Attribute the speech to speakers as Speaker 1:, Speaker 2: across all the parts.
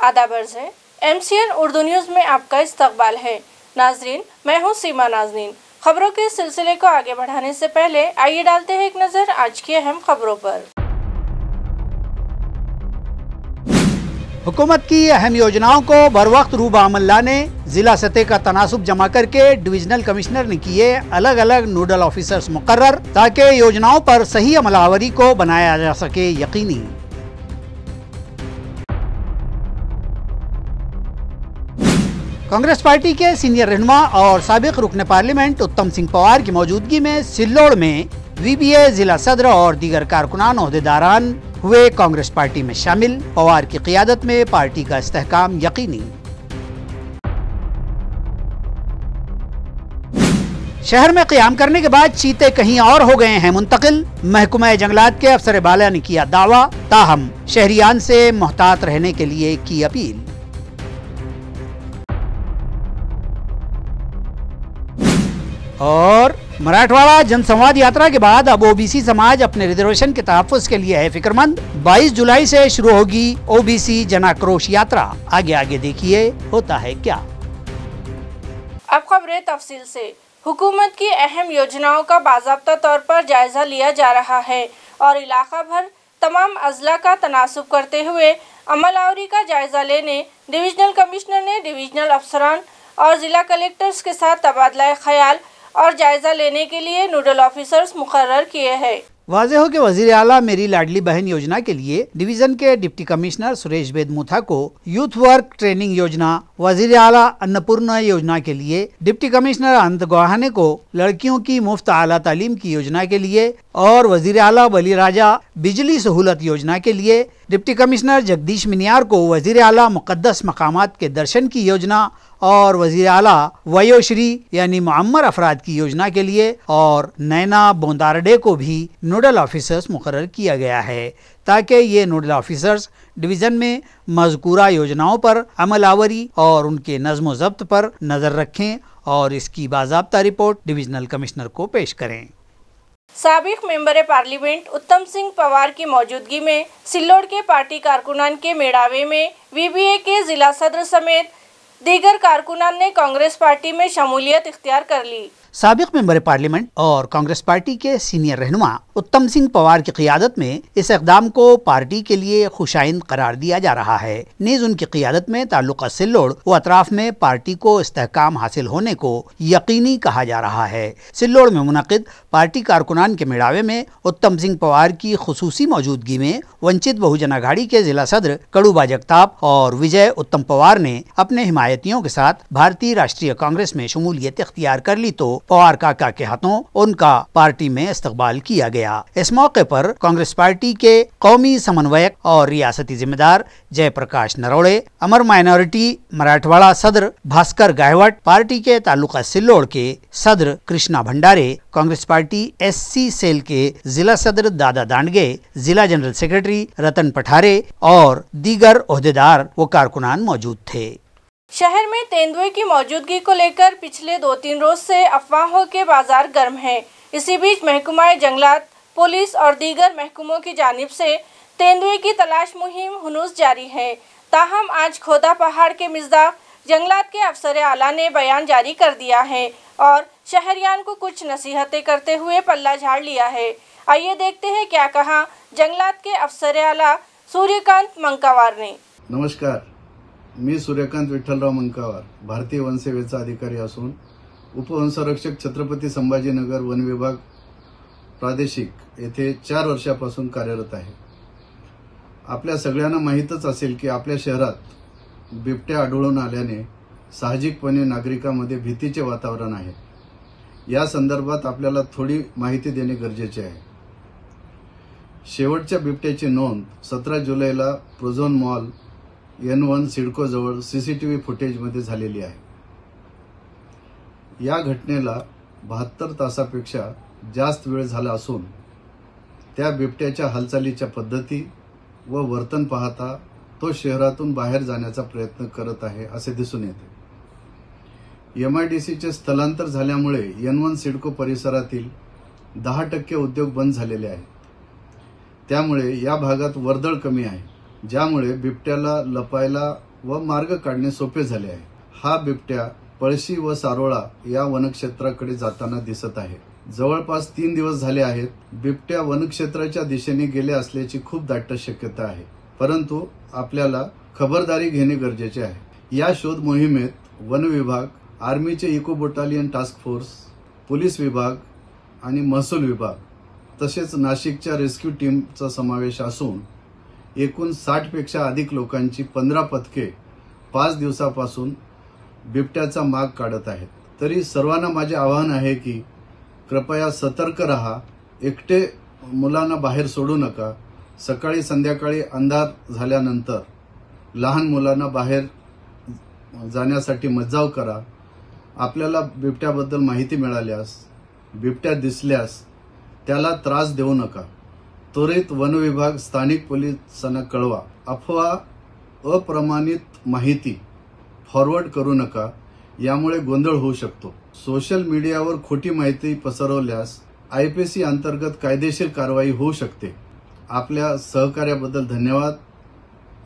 Speaker 1: आदाब अर्ज़ है। MCN उर्दू न्यूज़ में आपका इस्तकबाल है। नाजरीन, मैं हूँ सीमा नाजनीन। खबरों के सिलसिले को आगे बढ़ाने से पहले आइए डालते हैं एक नज़र आज की अहम खबरों पर।
Speaker 2: हुकूमत की अहम योजनाओं को बरवक्त रूब अमल लाने जिला सतह का तनासुब जमा करके डिविजनल कमिश्नर ने किए अलग अलग नोडल ऑफिसर्स मुकर्रर, ताकि योजनाओं पर सही अमलावरी को बनाया जा सके यकीनी। कांग्रेस पार्टी के सीनियर रहनुमा और साबिक रुकन पार्लियामेंट उत्तम सिंह पवार की मौजूदगी में सिल्लोड़ में VBA जिला सदर और दीगर कारकुनान ओहदेदारान हुए कांग्रेस पार्टी में शामिल। पवार की क़ियादत में पार्टी का इस्तेहकाम यकीनी। शहर में क़याम करने के बाद चीते कहीं और हो गए हैं मुंतकिल। महकमा जंगलात के अफसर बाला ने किया दावा, ताहम शहरियान से मोहतात रहने के लिए की अपील। और मराठवाड़ा जनसंवाद यात्रा के बाद अब OBC समाज अपने रिजर्वेशन के तहफ़्फ़ुज़ के लिए है फिक्रमंद। 22 जुलाई से शुरू होगी OBC जन आक्रोश यात्रा। आगे आगे देखिए होता है क्या।
Speaker 1: अब खबरें तफसील से। हुकूमत की अहम योजनाओं का बाज़ाब्ता तौर पर जायजा लिया जा रहा है और इलाका भर तमाम अजला का तनासुब करते हुए अमलावरी का जायजा लेने डिविजनल कमिश्नर ने डिविजनल अफसरान और जिला कलेक्टर्स के साथ तबादला ख्याल और जायजा लेने के लिए नोडल ऑफिसर्स मुकर्रर किए हैं।
Speaker 2: वाज़ेह हो कि वज़ीर आला मेरी लाडली बहन योजना के लिए डिवीजन के डिप्टी कमिश्नर सुरेश बेदमुथा को यूथ वर्क ट्रेनिंग योजना, वज़ीर आला अन्नपूर्णा योजना के लिए डिप्टी कमिश्नर अनंत गोहाने को लड़कियों की मुफ्त आला तालीम की योजना के लिए और वज़ीर आला बली राजा बिजली सहूलत योजना के लिए डिप्टी कमिश्नर जगदीश मिनियार को वज़ीर आला मुक़द्दस मकामात के दर्शन की योजना और वज़ीर आला वयोश्री यानी मुअम्मर अफराद की योजना के लिए और नैना बोंदारडे को भी नोडल ऑफिसर्स मुकर्रर किया गया है, ताकि ये नोडल ऑफिसर्स डिवीज़न में मज़कूरा योजनाओं पर अमलावरी और उनके नज़्म व ज़ब्त पर नज़र रखें और इसकी बाज़ाब्ता रिपोर्ट डिविजनल कमिश्नर को पेश करें।
Speaker 1: साबिक मेंबर पार्लियामेंट उत्तम सिंह पवार की मौजूदगी में सिल्लोड़ के पार्टी कारकुनान के मेड़ावे में VBA के जिला सदर समेत दीगर कारकुनान ने कांग्रेस पार्टी में शमूलियत इख्तियार कर ली।
Speaker 2: साबिक मेंबर पार्लियामेंट और कांग्रेस पार्टी के सीनियर रहनुमा उत्तम सिंह पवार की क़ियादत में इस इक़दाम को पार्टी के लिए खुशाइंद करार दिया जा रहा है। नीज़ उनकी क़ियादत में ताल्लुक़ा सिल्लोड़ व अतराफ में पार्टी को इस्तेहकाम हासिल होने को यकीनी कहा जा रहा है। सिल्लोड़ में मुनक़िद पार्टी कारकुनान के मेड़ावे में उत्तम सिंह पवार की खुसूसी मौजूदगी में वंचित बहुजन आघाड़ी के जिला सदर कड़ूबा जगताप और विजय उत्तम पवार ने अपने हिमायतियों के साथ भारतीय राष्ट्रीय कांग्रेस में शमूलियत इख्तियार कर ली तो पवार काका के हाथों उनका पार्टी में इस्तकबाल किया गया। इस मौके पर कांग्रेस पार्टी के कौमी समन्वयक और रियासती जिम्मेदार जयप्रकाश नरोड़े, अमर माइनॉरिटी मराठवाड़ा सदर भास्कर गायवट, पार्टी के ताल्लुका सिल्लोड़ के सदर Krishna Bhandare, Congress party SC cell के जिला सदर दादा दांडगे, जिला जनरल सेक्रेटरी रतन पठारे और दीगर ओहदेदार व कारकुनान मौजूद थे।
Speaker 1: शहर में तेंदुए की मौजूदगी को लेकर पिछले 2-3 रोज से अफवाहों के बाजार गर्म हैं। इसी बीच महकमा जंगलात, पुलिस और दीगर महकमों की जानिब से तेंदुए की तलाश मुहिम हुनूस जारी है। ताहम आज खोदा पहाड़ के मिज़दाक जंगलात के अफसर आला ने बयान जारी कर दिया है और शहरियान को कुछ नसीहतें करते हुए पल्ला झाड़ लिया है। आइए देखते हैं क्या कहा जंगलात के अफसर आला सूर्यकांत मंकावार ने।
Speaker 3: नमस्कार, मी सूर्यकांत विठ्ठलराव मंकावार, भारतीय वनसेवेचा अधिकारी असून उपवनसंरक्षक छत्रपती संभाजीनगर वन विभाग प्रादेशिक येथे 4 वर्षापासून कार्यरत आहे। आपल्या सगळ्यांना माहीतच असेल की आपल्या शहरात बिबट्या आढळून आल्याने साहजिकपणे नागरिकांमध्ये भीतीचे वातावरण आहे। या संदर्भात आपल्याला थोडी माहिती देणे गरजेचे आहे। शेवटच्या बिबट्याची नोंद 17 जुलैला प्रोझोन मॉल N1 सिडको जवळ CCTV फुटेजमध्ये झालेली आहे। या घटनेला 72 तासापेक्षा जास्त वेळ झाला असून त्या बिबट्याच्या हालचालीच्या पद्धती व वर्तन पाहता तो शहरातून बाहेर जाण्याचा प्रयत्न करत आहे असे दिसून येते। MIDCचे स्थलांतर झाल्यामुळे N1 सिडको परिसरातील 10% उद्योग बंद झालेले आहेत। त्यामुळे या भागात वर्दळ कमी आहे, ज्यामुळे बिबट्याला लपायला व मार्ग काढणे सोपे झाले आहे। हा बिबट्या पळशी व सारोळा या वनक्षेत्राकडे जाताना दिसत आहे। जवळपास 3 दिवस झाले आहेत। बिबट्या वनक्षेत्राच्या दिशेने गेले असल्याची खूप दाट शक्यता आहे, परंतु आपल्याला खबरदारी घेणे गरजेचे आहे। या शोध मोहिमेत वन विभाग, आर्मीचे eco battalion task force, police विभाग आणि महसूल विभाग तसेच नाशिकच्या रेस्क्यू टीमचा समावेश असून एकूण 60 पेक्षा अधिक लोकांची 15 पथके 5 दिवसापासून बिबट्याचा माग काढत आहेत। तरी सर्वांना माझे आवाहन आहे की कृपया सतर्क रहा, एकटे मुलांना बाहेर सोडू नका। सकाळी संध्याकाळी अंधार झाल्यानंतर लहान मुलांना बाहेर जाण्यासाठी मज्जाव करा। आपल्याला बिबट्याबद्दल माहिती मिळाल्यास, बिबट्या दिसल्यास त्याला त्रास देऊ नका। त्वरित वन विभाग, स्थानिक पोलिसांना कळवा। अफवा, अप्रमाणित माहिती फॉरवर्ड करू नका, यामुळे गोंधळ होऊ शकतो। सोशल मीडियावर खोटी माहिती पसरवल्यास IPC अंतर्गत कायदेशीर कारवाई होऊ शकते। आपल्या सहकार्याबद्दल धन्यवाद।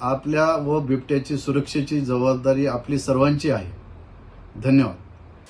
Speaker 3: आपल्या व बिबट्याची सुरक्षेची जबाबदारी आपली सर्वांची आहे। धन्यवाद।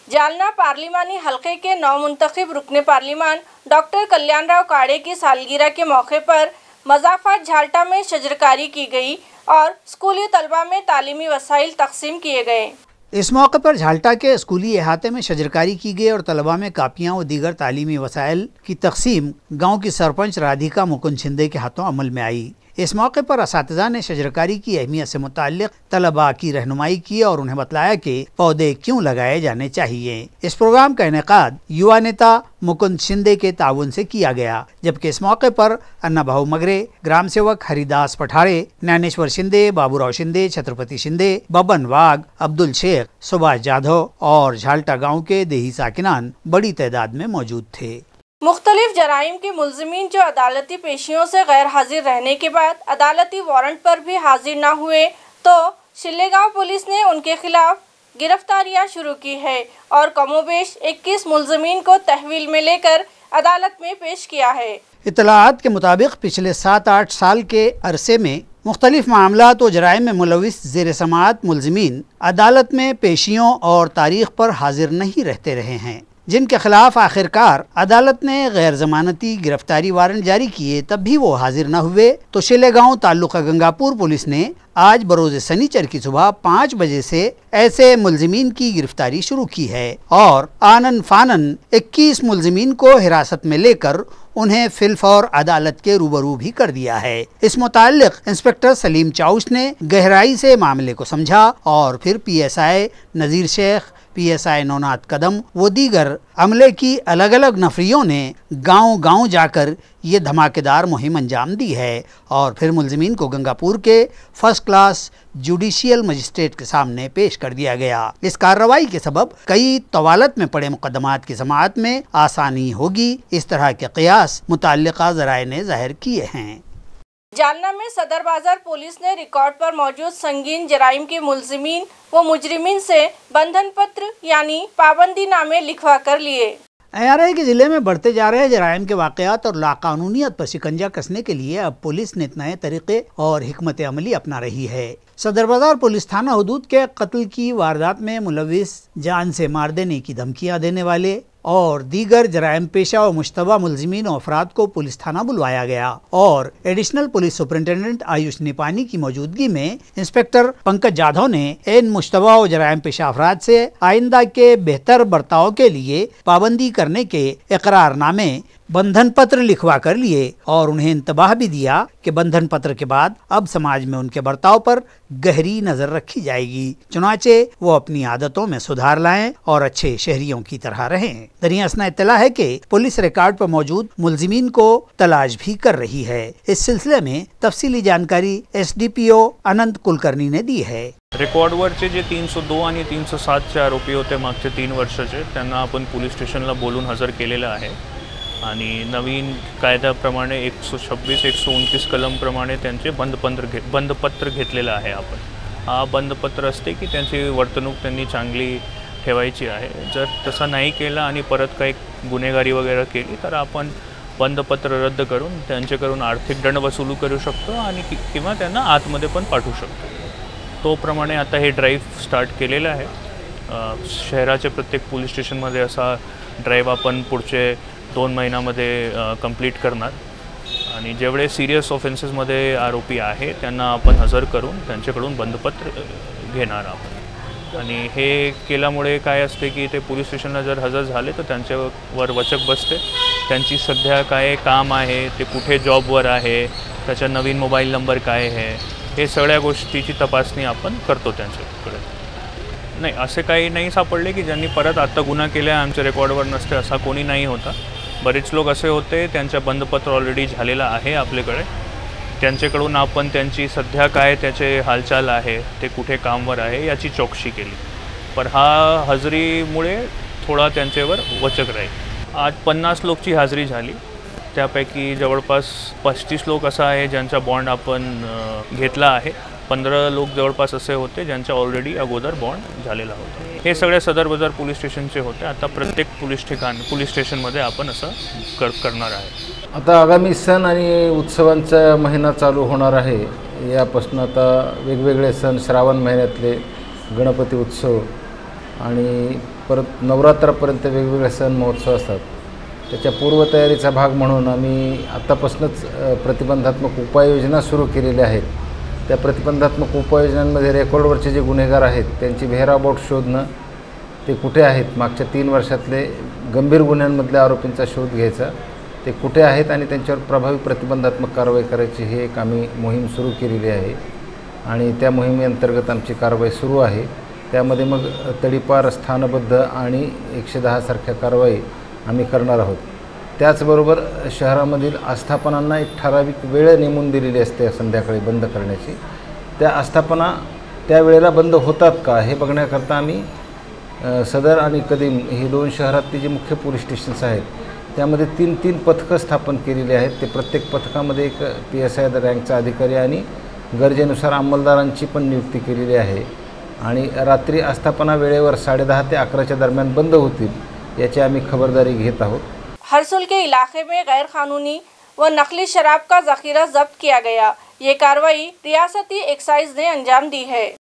Speaker 1: जालना पार्लिमानी हलके के नवमुंतखब रुकने पार्लिमान डॉक्टर कल्याणराव काड़े की सालगिरह के मौके पर मजाफात झाल्टा में शजरकारी की गई और स्कूली तलबा में तालीमी वसाइल तकसीम किए गए।
Speaker 2: इस मौके पर झाल्टा के स्कूली अहाते में शजरकारी की गई और तलबा में कापियाँ व दीगर तालीमी वसाइल की तकसीम गाँव की सरपंच राधिका मुकुंद शिंदे के हाथों अमल में आई। इस मौके पर असातिज़ा ने शजरकारी की अहमियत से मुताल्लिक़ तलबा की रहनुमाई की और उन्हें बतलाया कि पौधे क्यों लगाए जाने चाहिए। इस प्रोग्राम का इनेकाद युवा नेता मुकुंद शिंदे के ताउन से किया गया, जबकि इस मौके पर अन्ना भाऊ मगरे, ग्राम सेवक हरिदास पठारे, ज्ञानेश्वर शिंदे, बाबूराव शिंदे, छत्रपति शिंदे, बबन वाघ, अब्दुल शेख, सुभाष जाधव और झाल्टा गाँव के देही साकिनान बड़ी तादाद में मौजूद थे।
Speaker 1: मुख्तलिफ जराइम के मुलजिमीन जो अदालती पेशियों से गैर हाजिर रहने के बाद अदालती वारंट पर भी हाजिर न हुए तो शिल्लेगांव पुलिस ने उनके खिलाफ गिरफ्तारियां शुरू की है और कमोबेश 21 मुलजिमीन को तहवील में लेकर अदालत में पेश किया है।
Speaker 2: इत्तलाआत के मुताबिक पिछले 7-8 साल के अरसे में मुख्तलिफ मामलात व जराइम में मुलविस ज़ेर समाअत मुलजिमीन अदालत में पेशियों और तारीख पर हाजिर नहीं रहते रहे हैं, जिनके खिलाफ आखिरकार अदालत ने गैर जमानती गिरफ्तारी वारंट जारी किए, तब भी वो हाजिर न हुए तो शिलेगांव ताल्लुका गंगापुर पुलिस ने आज बरोज सनीचर की सुबह 5 बजे से ऐसे मुलजिमीन की गिरफ्तारी शुरू की है और आनन फानन 21 मुलजिमीन को हिरासत में लेकर उन्हें फिलफौर अदालत के रूबरू भी कर दिया है। इस मुताल्लिक इंस्पेक्टर सलीम चाउश ने गहराई से मामले को समझा और फिर PSI नज़ीर शेख, PSI नौनाथ कदम व दीगर अमले की अलग अलग नफरियों ने गांव-गांव जाकर ये धमाकेदार मुहिम अंजाम दी है और फिर मुलजिमीन को गंगापुर के फर्स्ट क्लास जुडिशियल मजिस्ट्रेट के सामने पेश कर दिया गया। इस कार्रवाई के सबब कई तवालत में पड़े मुकदमात की समाअत में आसानी होगी, इस तरह के क़ियास मुतल्लिका ज़राए ने जाहिर किए हैं।
Speaker 1: जालना में सदर बाजार पुलिस ने रिकॉर्ड पर मौजूद संगीन जराइम के मुलजिमीन व मुजरिमीन से बंधन पत्र यानी पाबंदी नामे लिखवा कर लिए।
Speaker 2: IRI के जिले में बढ़ते जा रहे जराइम के वाक़यात और लाकानूनियत पर शिकंजा कसने के लिए अब पुलिस नित नए तरीके और हिकमत अमली अपना रही है। सदर बाजार पुलिस थाना हदूद के कत्ल की वारदात में मुलविस, जान से मार देने की धमकियां देने वाले और दीगर जराइम पेशा व मुश्तबा मुलजिमीन और अफराद को पुलिस थाना बुलवाया गया और additional police superintendent Ayush Nipani की मौजूदगी में इंस्पेक्टर पंकज जाधव ने इन मुश्तबा व जराइम पेशा अफराद से आइंदा के बेहतर बर्ताव के लिए पाबंदी करने के इकरारनामे बंधन पत्र लिखवा कर लिए और उन्हें इंतबाह भी दिया कि बंधन पत्र के बाद अब समाज में उनके बर्ताव पर गहरी नजर रखी जाएगी, चुनाचे वो अपनी आदतों में सुधार लाएं और अच्छे शहरियों की तरह रहें। दरियासना इत्तला है कि पुलिस रिकॉर्ड पर मौजूद मुलजिमीन को तलाश भी कर रही है। इस सिलसिले में तफसीली जानकारी SDPO अनंत कुलकर्णी ने दी है।
Speaker 4: रेकॉर्डवरचे जे 302 आणि 307चे आरोपी होते मागचे 3 वर्षाचे, त्यांना आपण पोलीस स्टेशनला बोलून हजर केलेलं आहे आणि नवीन कायद्याप्रमाणे 126, 129 कलमप्रमाणे त्यांचे बंधपत्र घेतलेलं आहे आपण। हा बंधपत्र असते की त्यांची वर्तणूक त्यांनी चांगली ठेवायची आहे। जर तसा नाही केला आणि परत काही गुन्हेगारी वगैरे केली तर आपण बंधपत्र रद्द करून त्यांच्याकडून आर्थिक दंड वसूल करू शकतो आणि किंवा त्यांना आतमध्ये पण पाठवू शकतो। तो प्रमाणे आता हे ड्राईव्ह स्टार्ट केलेलं आहे. शहराच्या प्रत्येक पोलीस स्टेशनमध्ये असा ड्राईव्ह आपण पुढचे 2 महिन्यामध्ये कंप्लीट करणार आणि जेवढे सिरियस ऑफेन्सेसमध्ये आरोपी आहे त्यांना आपण हजर करून त्यांच्याकडून बंधपत्र घेणार आहोत. आणि हे केल्यामुळे काय असते की ते पोलीस स्टेशनला जर हजर झाले तर त्यांच्यावर वचक बसते. त्यांची सध्या काय काम आहे, ते कुठे जॉबवर आहे, त्याचा नवीन मोबाईल नंबर काय आहे, हे सगळ्या गोष्टीची तपासणी आपण करतो त्यांच्याकडे. नाही, असे काही नाही सापडले की ज्यांनी परत आत्ता गुन्हा केला आमच्या रेकॉर्डवर नसते असा कोणी नाही होता. बरेच लोक असे होते त्यांचं बंधपत्र ऑलरेडी झालेलं आहे आपल्याकडे. त्यांच्याकडून आपण त्यांची सध्या काय त्याचे हालचाल आहे, ते कुठे कामवर आहे याची चौकशी केली. पण हा हजेरीमुळे थोडा त्यांच्यावर वचक राहील. आज 50 लोकची हाजरी झाली. त्यापैकी जवळपास 35 लोक असा आहे ज्यांचा बॉन्ड आपण घेतला आहे. 15 लोक जवळपास असे होते ज्यांचा ऑलरेडी अगोदर बॉन्ड झालेला होता. हे सगळे सदर बाजार पोलीस स्टेशनचे होते. आता प्रत्येक पोलीस स्टेशनमध्ये आपण असं करणार आहे.
Speaker 5: आता आगामी सण आणि उत्सवांचा महिना चालू होणार आहे. यापासून आता वेगवेगळे सण, श्रावण महिन्यातले गणपती उत्सव आणि परत नवरात्रापर्यंत वेगवेगळे सण महोत्सव असतात. त्याच्या पूर्वतयारीचा भाग म्हणून आम्ही आत्तापासूनच प्रतिबंधात्मक उपाययोजना सुरू केलेल्या आहेत. त्या प्रतिबंधात्मक उपाययोजनांमध्ये रेकॉर्डवरचे जे गुन्हेगार आहेत त्यांची व्हेअरअबाउट शोधणं, ते कुठे आहेत, मागच्या 3 वर्षातले गंभीर गुन्ह्यांमधल्या आरोपींचा शोध घ्यायचा, ते कुठे आहेत आणि त्यांच्यावर प्रभावी प्रतिबंधात्मक कारवाई करायची, हे एक आम्ही मोहीम सुरू केलेली आहे. आणि त्या मोहिमेअंतर्गत आमची कारवाई सुरू आहे. त्यामध्ये मग तडीपार, स्थानबद्ध आणि 110 सारख्या कारवाई आम्ही करणार आहोत. त्याचबरोबर शहरामधील आस्थापनांना एक ठराविक वेळ नेमून दिलेली असते संध्याकाळी बंद करण्याची. त्या आस्थापना त्या वेळेला बंद होतात का हे बघण्याकरता आम्ही सदर आणि कदीम ही 2 शहरातली जी मुख्य पोलीस स्टेशन्स आहेत त्यामध्ये 3 पथकं स्थापन केलेली आहेत. ते प्रत्येक पथकामध्ये एक PSI रँकचा अधिकारी आणि गरजेनुसार अंमलदारांची पण नियुक्ती केलेली आहे. आणि रात्री आस्थापना वेळेवर 10:30 ते 11च्या दरम्यान बंद होतील याची आम्ही खबरदारी घेत आहोत.
Speaker 1: हरसुल के इलाके में गैर कानूनी व नकली शराब का जखीरा जब्त किया गया। ये कार्रवाई रियासती एक्साइज ने अंजाम दी है।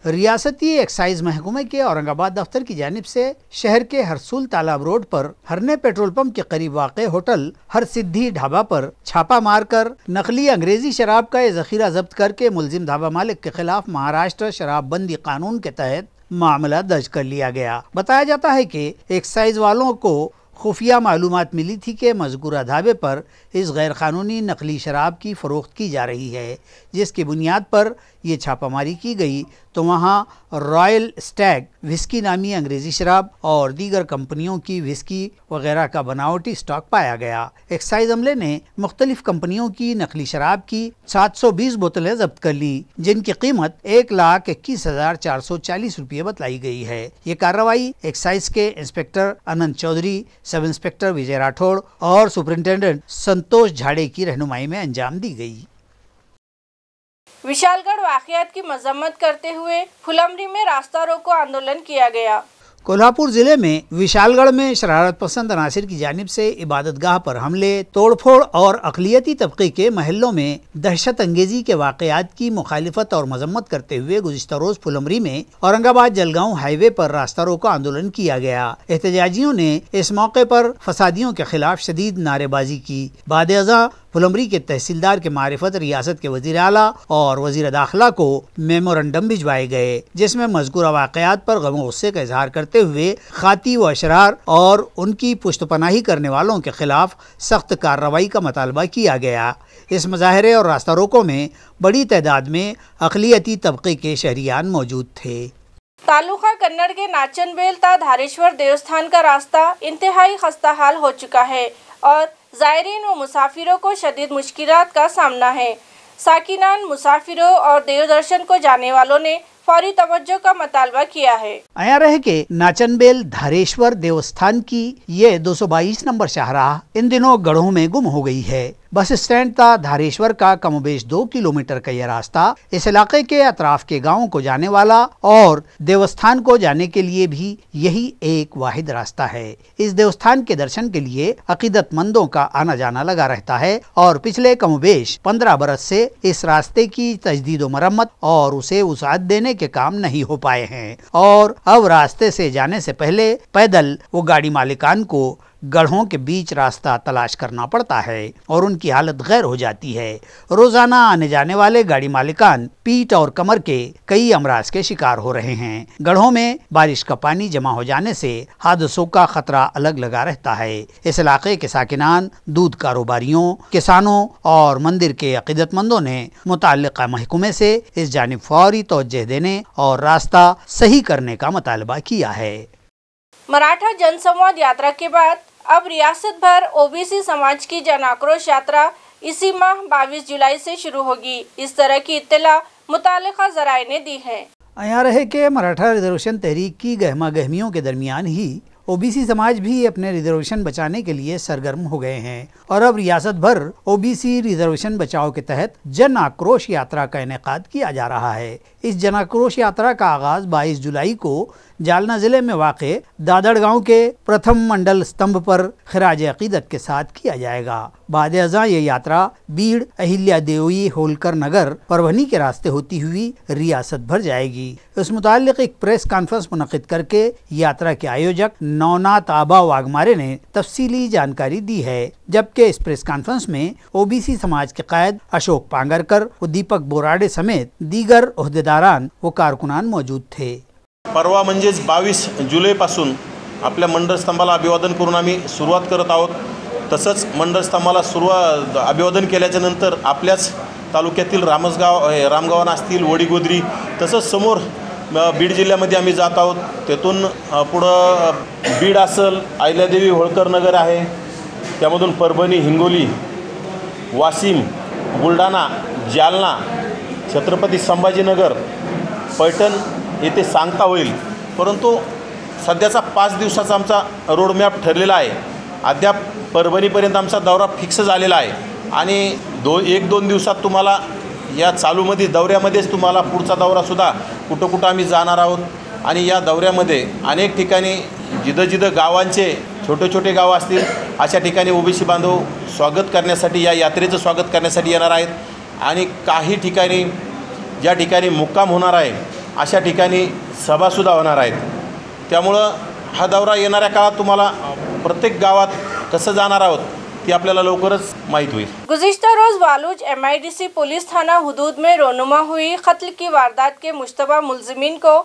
Speaker 2: रियासती एक्साइज महकमे के औरंगाबाद दफ्तर की जानिब से शहर के हरसूल तालाब रोड पर हरने पेट्रोल पंप के करीब वाक़े होटल हर सिद्धि ढाबा पर छापा मारकर नकली अंग्रेजी शराब का ये जखीरा जब्त करके मुलजिम ढाबा मालिक के खिलाफ महाराष्ट्र शराबबंदी कानून के तहत मामला दर्ज कर लिया गया। बताया जाता है कि एक्साइज वालों को खुफिया मालूमात मिली थी कि मज़कूरा ढाबे पर इस गैर कानूनी नकली शराब की फ़रोख्त की जा रही है, जिसकी बुनियाद पर ये छापामारी की गई तो वहाँ रॉयल स्टैग विस्की नामी अंग्रेज़ी शराब और दीगर कंपनियों की विस्की वगैरह का बनावटी स्टॉक पाया गया। एक्साइज अमले ने मुख्तलिफ कंपनियों की नकली शराब की 720 बोतलें जब्त कर ली, जिनकी कीमत 1,21,440 रुपये बतलाई गई है। ये कार्रवाई एक्साइज के इंस्पेक्टर अनंत चौधरी, सब इंस्पेक्टर विजय राठौड़ और सुपरिंटेंडेंट संतोष झाड़े की रहनुमाई में अंजाम दी गई।
Speaker 1: विशालगढ़ वाक़ियात की मजम्मत करते हुए फुलमरी में रास्ता रोको आंदोलन किया गया।
Speaker 2: कोल्हापुर जिले में विशालगढ़ में शरारत पसंद अनासिर की जानिब से इबादतगाह पर हमले, तोड़फोड़ और अक़लियती तबके के महल्लों में दहशत अंगेजी के वाक़यात की मुखालिफत और मजम्मत करते हुए गुज़िश्ता रोज़ फुलमरी में औरंगाबाद जलगांव हाईवे पर रास्ता रोको आंदोलन किया गया। एहतजाजियों ने इस मौके पर फसादियों के खिलाफ शदीद नारेबाजी की। बाद-ए-अज़ां फुलमरी के तहसीलदार के मारिफत रियासत के वज़ीर आला और वज़ीर दाखिला को मेमोरेंडम भिजवाए गए, जिसमें मज़कूरा वाक़यात पर गम गुस्से का इजहार करते हुए खाती व अशरार और उनकी पुश्तपनाही करने वालों के खिलाफ सख्त कार्रवाई का मुतालबा किया गया। इस मुजाहरे और रास्ता रोको में बड़ी तादाद में अक़लियती तबके के शहरियान मौजूद थे।
Speaker 1: तालुका कन्नड़ के नाचनबेल ता धारेश्वर देवस्थान का रास्ता इंतहाई खस्ता हाल हो चुका है और ज़ायरीन व मुसाफिरों को शदीद मुश्किलात का सामना है। साकिनान, मुसाफिरों और देव दर्शन को जाने वालों ने फौरी तवज्जो का मुतालबा किया है।
Speaker 2: आया रहे के नाचनबेल धारेश्वर देवस्थान की ये 222 नंबर शाहराह इन दिनों गढ़ों में गुम हो गई है। बस स्टैंड था धारेश्वर का कमोबेश 2 किलोमीटर का यह रास्ता इस इलाके के अतराफ के गांवों को जाने वाला और देवस्थान को जाने के लिए भी यही एक वाहिद रास्ता है। इस देवस्थान के दर्शन के लिए अकीदतमंदों का आना जाना लगा रहता है और पिछले कमोबेश 15 बरस से इस रास्ते की तजदीद व मरम्मत और उसे वसाअत देने के काम नहीं हो पाए हैं और अब रास्ते से जाने से पहले पैदल वो गाड़ी मालिकान को गढ़ों के बीच रास्ता तलाश करना पड़ता है और उनकी हालत गैर हो जाती है। रोजाना आने जाने वाले गाड़ी मालिकान पीठ और कमर के कई अमराज के शिकार हो रहे हैं। गढ़ों में बारिश का पानी जमा हो जाने से हादसों का खतरा अलग लगा रहता है। इस इलाके के साकिनान, दूध कारोबारियों, किसानों और मंदिर के अकीदतमंदों ने मुताल्लिका महकमे से इस जानिब फौरी तवज्जो देने और रास्ता सही करने का मुतालबा किया है।
Speaker 1: मराठा जनसंवाद यात्रा के बाद अब रियासत भर ओबीसी समाज की जन आक्रोश यात्रा इसी माह 22 जुलाई से शुरू होगी। इस तरह की इत्तला मुताल्लिका ज़राए ने दी है।
Speaker 2: यहाँ रहे कि मराठा रिजर्वेशन तहरीक की गहमा गहमियों के दरमियान ही ओबीसी समाज भी अपने रिजर्वेशन बचाने के लिए सरगर्म हो गए हैं और अब रियासत भर ओबीसी रिजर्वेशन बचाओ के तहत जन आक्रोश यात्रा का इनेकाद किया जा रहा है। इस जन आक्रोश यात्रा का आगाज 22 जुलाई को जालना जिले में वाक़े दादड़ गांव के प्रथम मंडल स्तंभ पर खिराज अकीदत के साथ किया जाएगा। बाद अज़ां ये यात्रा बीड़, अहिल्या देवी, होलकर नगर, परभनी के रास्ते होती हुई रियासत भर जाएगी। इस मुताल्लिक एक प्रेस कॉन्फ्रेंस मुनक़िद करके यात्रा के आयोजक नवनाथ आबा वाघमारे ने तफसीली जानकारी दी है, जबकि इस प्रेस कॉन्फ्रेंस में ओबीसी समाज के कायद अशोक पांगरकर व दीपक बोराडे समेत दीगर ओहदेदारान व कारकुनान मौजूद थे।
Speaker 6: परवा म्हणजेच 22 जुलैपासून आपल्या मंडळस्तंभाला अभिवादन करून आम्ही सुरुवात करत आहोत। तसंच मंडळस्तंभाला अभिवादन केल्याच्या नंतर आपल्याच तालुक्यातील रामगावन असतील, वडीगोद्री, तसंच समोर बीड जिल्ह्यामध्ये आम्ही जात आहोत। तेथून पुढं बीड असेल, अहिल्यादेवी, होळकर नगर आहे, त्यामधून परभणी, हिंगोली, वाशिम, बुलढाणा, जालना, छत्रपती संभाजीनगर, पैठण येथे सांगता होईल। परंतु सध्याचा 5 दिवसाचा आमचा रोडमॅप ठरलेला आहे। अद्याप परभणीपर्यंत आमचा दौरा फिक्स झालेला आहे आणि 1-2 दिवसात तुम्हाला या चालूमध्ये दौऱ्यामध्येच तुम्हाला पुढचा दौरासुद्धा कुठं आम्ही जाणार आहोत आणि या दौऱ्यामध्ये अनेक ठिकाणी जिथं गावांचे छोटे गाव असतील अशा ठिकाणी ओबीसी बांधव स्वागत करण्यासाठी, या यात्रेचं स्वागत करण्यासाठी येणार आहेत आणि काही ठिकाणी ज्या ठिकाणी मुक्काम होणार आहे अशा ठिकाणी सभासुद्धा होणार आहेत। त्यामुळं हा दौरा येणाऱ्या काळात तुम्हाला प्रत्येक गावात कसं जाणार आहोत ती आपल्याला लवकरच माहीत होईल।
Speaker 1: गुज़िश्ता रोज़ बालूच MIDC पुलिस थाना हुदूद में रोनुमा हुई कत्ल की वारदात के मुश्तबा मुलजिमीन को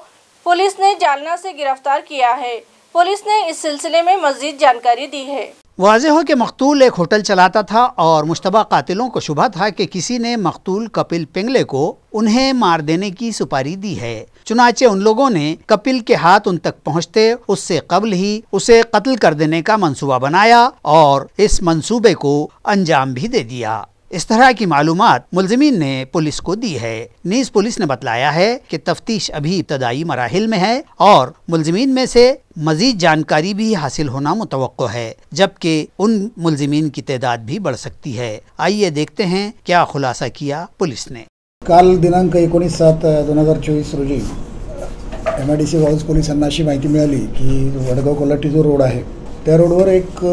Speaker 1: पुलिस ने जालना से गिरफ्तार किया है। पुलिस ने इस सिलसिले में मज़ीद जानकारी दी है।
Speaker 2: वाज़ेह हो कि मकतूल एक होटल चलाता था और मुश्तबा कातिलों को शुबा था कि किसी ने मकतूल कपिल पिंगले को उन्हें मार देने की सुपारी दी है। चुनाचे उन लोगों ने कपिल के हाथ उन तक पहुंचते उससे कबल ही उसे कत्ल कर देने का मंसूबा बनाया और इस मंसूबे को अंजाम भी दे दिया। इस तरह की मालूमात मुलजिमीन ने पुलिस को दी है। नीज़ पुलिस ने बतलाया है कि तफ्तीश अभी इब्तदाई मराहिल में है और मुलजिमीन में से मजीद जानकारी भी हासिल होना मुतवक्को है, जबकि उन मुलजिमीन की तादाद भी बढ़ सकती है। आइए देखते हैं क्या खुलासा किया पुलिस ने।
Speaker 7: काल दिनांक 19/7/2024 रोजी MIDC वाऊज पोलिसांना अशी माहिती मिळाली की वडगाव कोल्हाटी जो रोड आहे त्या रोडवर एक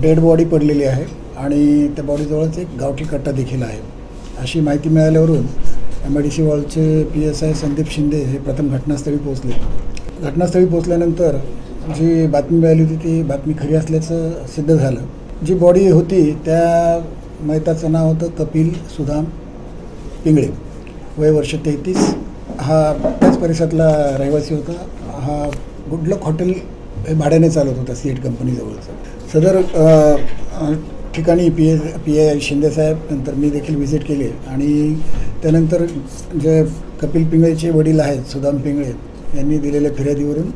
Speaker 7: डेड बॉडी पडलेली आहे आणि त्या बॉडीजवळच एक गावठी कट्टा देखील आहे। अशी माहिती मिळाल्यावरून MIDC वाऊजचे PSI संदीप शिंदे हे प्रथम घटनास्थळी पोहोचले। घटनास्थळी पोहोचल्यानंतर जी बातमी मिळाली होती ती बातमी खरी असल्याचं सिद्ध झालं। जी बॉडी होती त्या मयताचं नाव होतं कपिल सुदाम पिंगळे, वय वर्ष 33। हा त्याच परिसरातला रहिवासी होता। हा गुडलक हॉटेल हे भाड्याने चालवत होता सीएट कंपनीजवळचं। सदर ठिकाणी PI शिंदे साहेब, नंतर मी देखील व्हिजिट केली आणि त्यानंतर जे कपिल पिंगळेचे वडील आहेत सुदाम पिंगळे यांनी दिलेल्या फिर्यादीवरून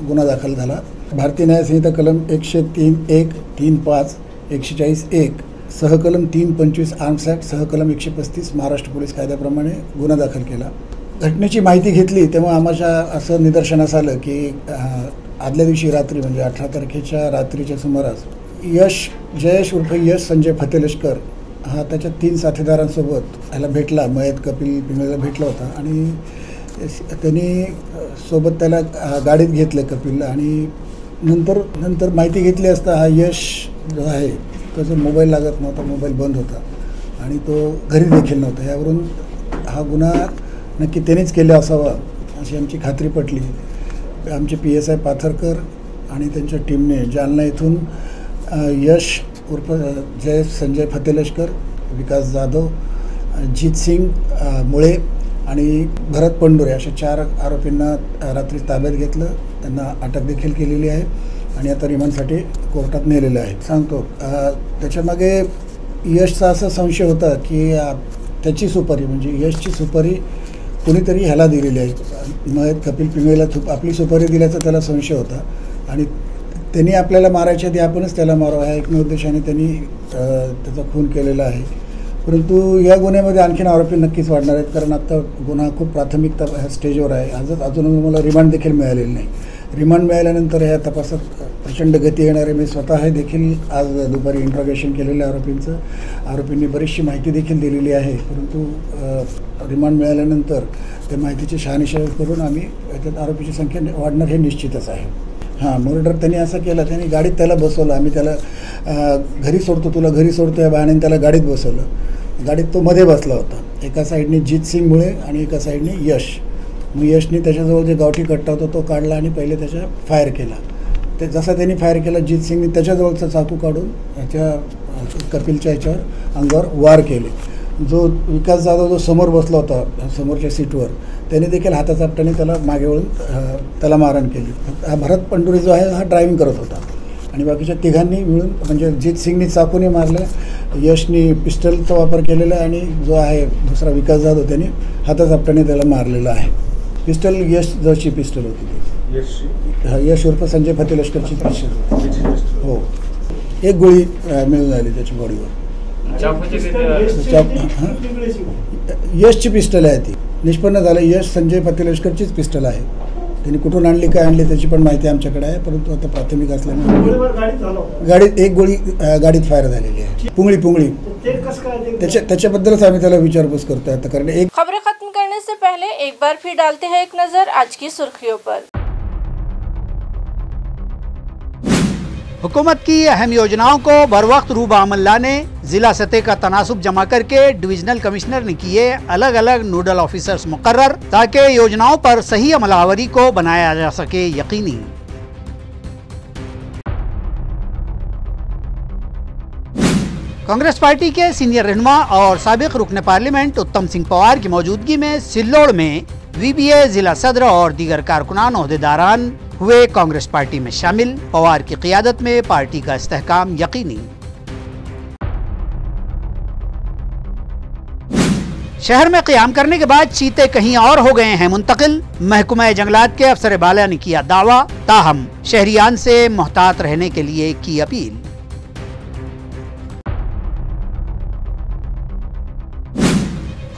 Speaker 7: गुन्हा दाखल झाला। भारतीय न्याय संहिता कलम 103(1), 3(5), 140(1), सहकलम 325 आर्म्स ॲक्ट, सहकलम 135 महाराष्ट्र पोलीस कायद्याप्रमाणे गुन्हा दाखल केला। घटनेची माहिती घेतली तेव्हा आम्हाला असं निदर्शनास आलं की आदल्या दिवशी रात्री म्हणजे 18 तारखेच्या रात्रीच्या सुमारास जयेश उर्फ यश संजय फतेलशकर हा त्याच्या 3 साथीदारांसोबत ह्याला भेटला, मयत कपिल पिंगळेला भेटला होता आणि त्यांनी सोबत त्याला गाडीत घेतलं कपिलला आणि नंतर माहिती घेतली असता हा यश जो आहे त्याचा मोबाईल लागत नव्हता, मोबाईल बंद होता आणि तो घरी देखील नव्हता. यावरून हा गुन्हा नक्की त्यानेच केला असावा अशी आमची खात्री पटली. आमचे PSI पाथरकर आणि त्यांच्या टीमने जालना येथून यश उर्फ जय संजय फतेलशकर, विकास जाधव, जीत सिंग मुळे आणि भरत पंडुरे अशा 4 आरोपींना रात्री ताब्यात घेतलं. त्यांना अटक देखील केलेली आहे आणि आता रिमांडसाठी कोर्टात नेलेलं आहे. सांगतो त्याच्यामागे यशचा असा संशय होता की त्याची सुपारी म्हणजे यशची सुपारी कोणीतरी ह्याला दिलेली आहे. मग कपिल पिंगळेला आपली सुपारी दिल्याचा त्याला संशय होता आणि त्यांनी आपल्याला मारायच्या आधी आपणच त्याला मारावं ह्या एकमेव उद्देशाने त्यांनी त्याचा खून केलेला आहे. परंतु या गुन्ह्यामध्ये आणखीन आरोपी नक्कीच वाढणार आहेत कारण आता गुन्हा खूप प्राथमिकता ह्या स्टेजवर आहे. अजून मला रिमांड देखील मिळालेलं नाही. रिमांड मिळाल्यानंतर ह्या तपासात प्रचंड गती येणार आहे. मी स्वतः देखील आज दुपारी इंट्रॉगेशन केलेलं आरोपींचं. आरोपींनी बरीचशी माहिती देखील दिलेली आहे. परंतु रिमांड मिळाल्यानंतर त्या माहितीची शहानिशा करून आम्ही याच्यात आरोपीची संख्या वाढणार हे निश्चितच आहे. हां, मर्डर त्यांनी असं केलं, त्यांनी गाडीत त्याला बसवलं. आम्ही त्याला घरी सोडतो, तुला घरी सोडतो या बहाण्याने त्याला गाडीत बसवलं. गाडीत तो मध्ये बसला होता. एका साईडने जीत सिंग मुळे आणि एका साईडने यश. मग यशने त्याच्याजवळ जे गावठी कट्टा होता तो काढला आणि पहिले त्याच्या फायर केला. ते जसा त्यांनी फायर केला जीत सिंगने त्याच्याजवळचा चाकू काढून त्याच्या कपिलच्या ह्याच्यावर अंगावर वार केले. जो विकास जाधव जो समोर बसला होता समोरच्या सीटवर त्याने देखील हाताचा आपट्याने त्याला मागे वळून त्याला मारहाण केली. हा भरत पंडुरे जो आहे हा ड्रायव्हिंग करत होता आणि बाकीच्या तिघांनी मिळून म्हणजे जीत सिंगनी चाकूने मारलं, यशनी पिस्टलचा वापर केलेला आणि जो आहे दुसरा विकास जाधव त्याने हाताचा आपट्याने त्याला मारलेला आहे. पिस्टल यश जशी पिस्टल होती ती यश उर्फ संजय फतेलशकरची पिस्टल. हो, 1 गोळी मिळून आली त्याच्या बॉडीवर. यशची पिस्टल आहे ती. निष्पन्न झालं यश संजय फतेलशकरचीच पिस्टल आहे. त्यांनी कुठून आणली काय आणली त्याची पण माहिती आमच्याकडे आहे. परंतु आता प्राथमिक असल्यामुळे गाडीत 1 गोळी गाडीत फायर झालेली आहे. पुंगळी त्याच्याबद्दलच आम्ही त्याला विचारपूस करतोय आता. कारण
Speaker 1: खबरें खत्म करने से पहले एक बार फिर डालते हैं एक नजर आज की सुर्खियों पर।
Speaker 2: हुकूमत की अहम योजनाओं को बरवक्त रूब अमल लाने जिला सतह का तनासुब जमा करके डिविजनल कमिश्नर ने किए अलग अलग नोडल ऑफिसर्स मुकर्रर ताकि योजनाओं पर सही अमलावरी को बनाया जा सके यकीनी। कांग्रेस पार्टी के सीनियर रहनुमा और साबिक रुकन पार्लियामेंट उत्तम सिंह पवार की मौजूदगी में सिल्लोड़ में VBA जिला सदर और दीगर कारकुनान ओहदेदारान हुए कांग्रेस पार्टी में शामिल। पवार की क़ियादत में पार्टी का इस्तेहकाम यकीनी। शहर में क़याम करने के बाद चीते कहीं और हो गए हैं मुंतकिल। महकमा जंगलात के अफसर बाला ने किया दावा, ताहम शहरियान से मोहतात रहने के लिए की अपील।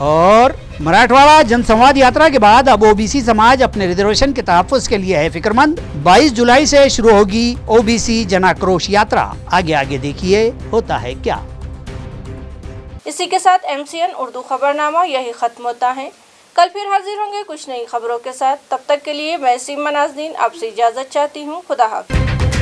Speaker 2: और मराठवाड़ा जनसंवाद यात्रा के बाद अब OBC समाज अपने रिजर्वेशन के तहफ़्फ़ुज़ के लिए है फिक्रमंद। 22 जुलाई से शुरू होगी OBC जन आक्रोश यात्रा। आगे आगे देखिए होता है क्या।
Speaker 1: इसी के साथ MCN उर्दू खबरनामा यही खत्म होता है। कल फिर हाजिर होंगे कुछ नई खबरों के साथ। तब तक के लिए मैं सीमा नाज़नीन आपसे इजाज़त चाहती हूँ। खुदा हाफ़िज़।